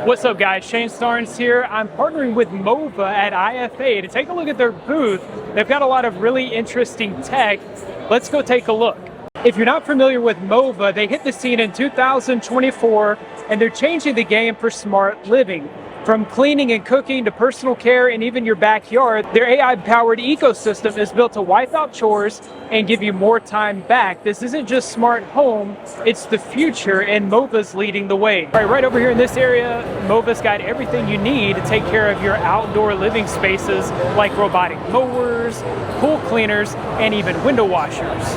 What's up guys, Shane Starnes here. I'm partnering with MOVA at IFA to take a look at their booth. They've got a lot of really interesting tech. Let's go take a look. If you're not familiar with MOVA, they hit the scene in 2024 and they're changing the game for smart living. From cleaning and cooking to personal care and even your backyard, their AI-powered ecosystem is built to wipe out chores and give you more time back. This isn't just smart home, it's the future, and MOVA's leading the way. All right over here in this area, MOVA's got everything you need to take care of your outdoor living spaces, like robotic mowers, pool cleaners, and even window washers.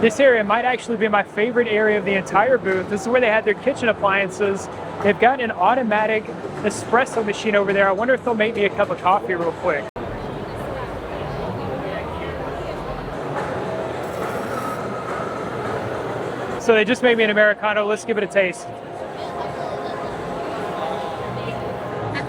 This area might actually be my favorite area of the entire booth. This is where they had their kitchen appliances. They've got an automatic espresso machine over there. I wonder if they'll make me a cup of coffee real quick. So they just made me an Americano. Let's give it a taste.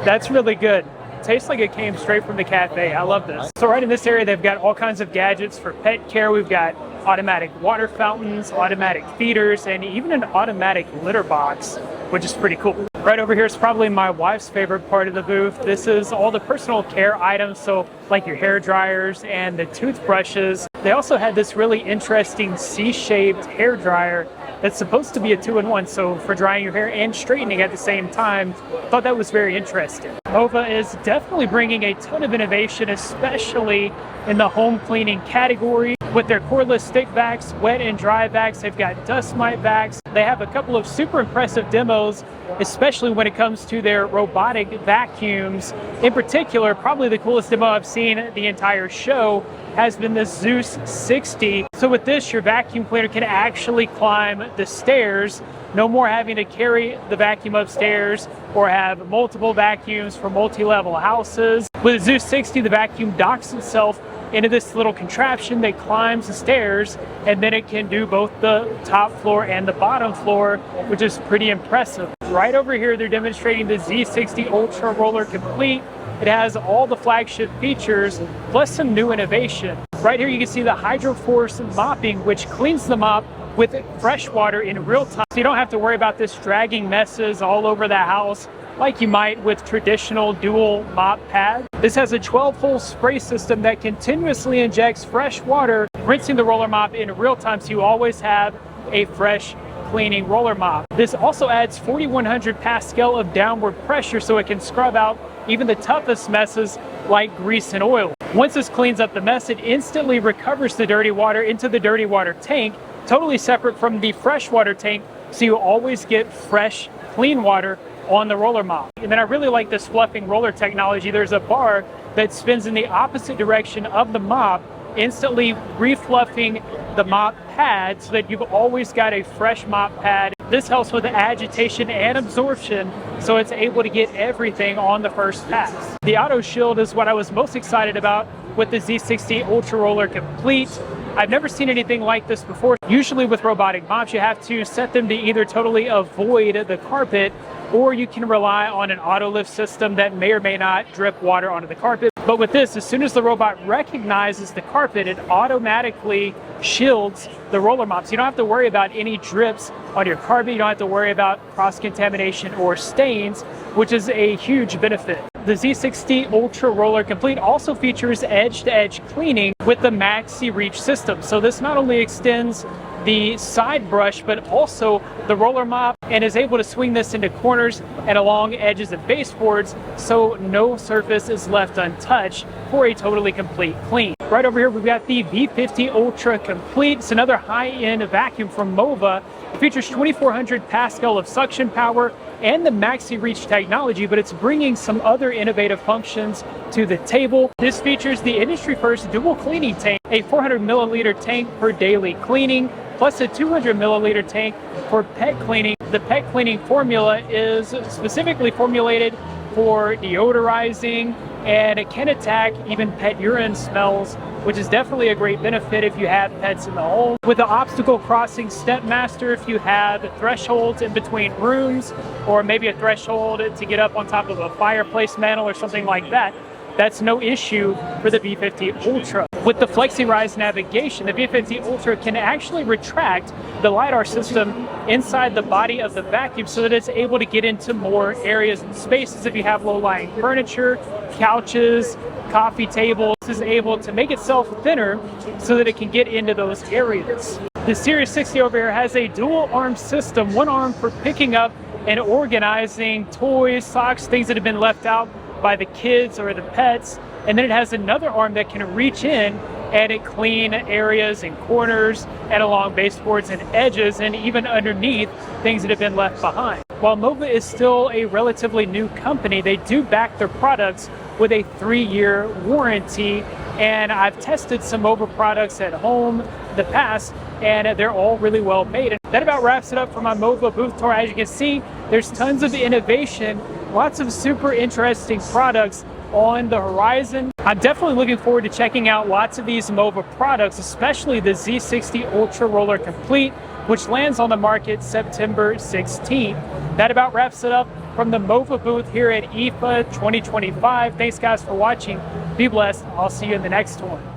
That's really good. Tastes like it came straight from the cafe. I love this. So right in this area, they've got all kinds of gadgets for pet care. We've got automatic water fountains, automatic feeders, and even an automatic litter box, which is pretty cool. Right over here is probably my wife's favorite part of the booth. This is all the personal care items, so like your hair dryers and the toothbrushes. They also had this really interesting C-shaped hair dryer that's supposed to be a 2-in-1, so for drying your hair and straightening at the same time. Thought that was very interesting. MOVA is definitely bringing a ton of innovation, especially in the home cleaning category. With their cordless stick vacs, wet and dry vacs, they've got dust mite vacs. They have a couple of super impressive demos, especially when it comes to their robotic vacuums. In particular, probably the coolest demo I've seen the entire show has been the Zeus 60. So with this, your vacuum cleaner can actually climb the stairs. No more having to carry the vacuum upstairs or have multiple vacuums for multi-level houses. With the Zeus 60, the vacuum docks itself into this little contraption that climbs the stairs, and then it can do both the top floor and the bottom floor, which is pretty impressive. Right over here, they're demonstrating the Z60 Ultra Roller Complete. It has all the flagship features, plus some new innovation. Right here, you can see the Hydro Force mopping, which cleans the mop with fresh water in real time. So you don't have to worry about this dragging messes all over the house like you might with traditional dual mop pads. This has a 12-hole spray system that continuously injects fresh water, rinsing the roller mop in real time, so you always have a fresh cleaning roller mop. This also adds 4,100 Pascal of downward pressure, so it can scrub out even the toughest messes like grease and oil. Once this cleans up the mess, it instantly recovers the dirty water into the dirty water tank, totally separate from the freshwater tank, so you always get fresh, clean water on the roller mop. And then I really like this fluffing roller technology. There's a bar that spins in the opposite direction of the mop, instantly refluffing the mop pad so that you've always got a fresh mop pad. This helps with agitation and absorption, so it's able to get everything on the first pass. The auto shield is what I was most excited about with the Z60 Ultra Roller Complete. I've never seen anything like this before. Usually with robotic mops, you have to set them to either totally avoid the carpet, or you can rely on an auto lift system that may or may not drip water onto the carpet. But with this, as soon as the robot recognizes the carpet, it automatically shields the roller mop. So you don't have to worry about any drips on your carpet. You don't have to worry about cross-contamination or stains, which is a huge benefit. The Z60 Ultra Roller Complete also features edge-to-edge cleaning with the Maxi Reach system. So this not only extends the side brush, but also the roller mop, and is able to swing this into corners and along edges of baseboards, so no surface is left untouched for a totally complete clean. Right over here, we've got the V50 Ultra Complete. It's another high-end vacuum from MOVA. It features 2,400 Pascal of suction power and the Maxi Reach technology, but it's bringing some other innovative functions to the table. This features the industry-first dual cleaning tank, a 400 milliliter tank for daily cleaning, plus a 200 milliliter tank for pet cleaning. The pet cleaning formula is specifically formulated for deodorizing, and it can attack even pet urine smells, which is definitely a great benefit if you have pets in the home. With the obstacle crossing step master, if you have thresholds in between rooms, or maybe a threshold to get up on top of a fireplace mantle or something like that, that's no issue for the V50 Ultra. With the Flexi-Rise navigation, the V50 Ultra can actually retract the LiDAR system inside the body of the vacuum so that it's able to get into more areas and spaces. If you have low-lying furniture, couches, coffee tables, this is able to make itself thinner so that it can get into those areas. The Sirius 60 over here has a dual arm system, one arm for picking up and organizing toys, socks, things that have been left out by the kids or the pets. And then it has another arm that can reach in and it clean areas and corners and along baseboards and edges and even underneath things that have been left behind. While MOVA is still a relatively new company, they do back their products with a 3-year warranty. And I've tested some MOVA products at home in the past, and they're all really well made. And that about wraps it up for my MOVA booth tour. As you can see, there's tons of innovation, lots of super interesting products on the horizon. I'm definitely looking forward to checking out lots of these MOVA products, especially the Z60 Ultra Roller Complete, which lands on the market September 16th. That about wraps it up from the MOVA booth here at IFA 2025. Thanks guys for watching. Be blessed. I'll see you in the next one.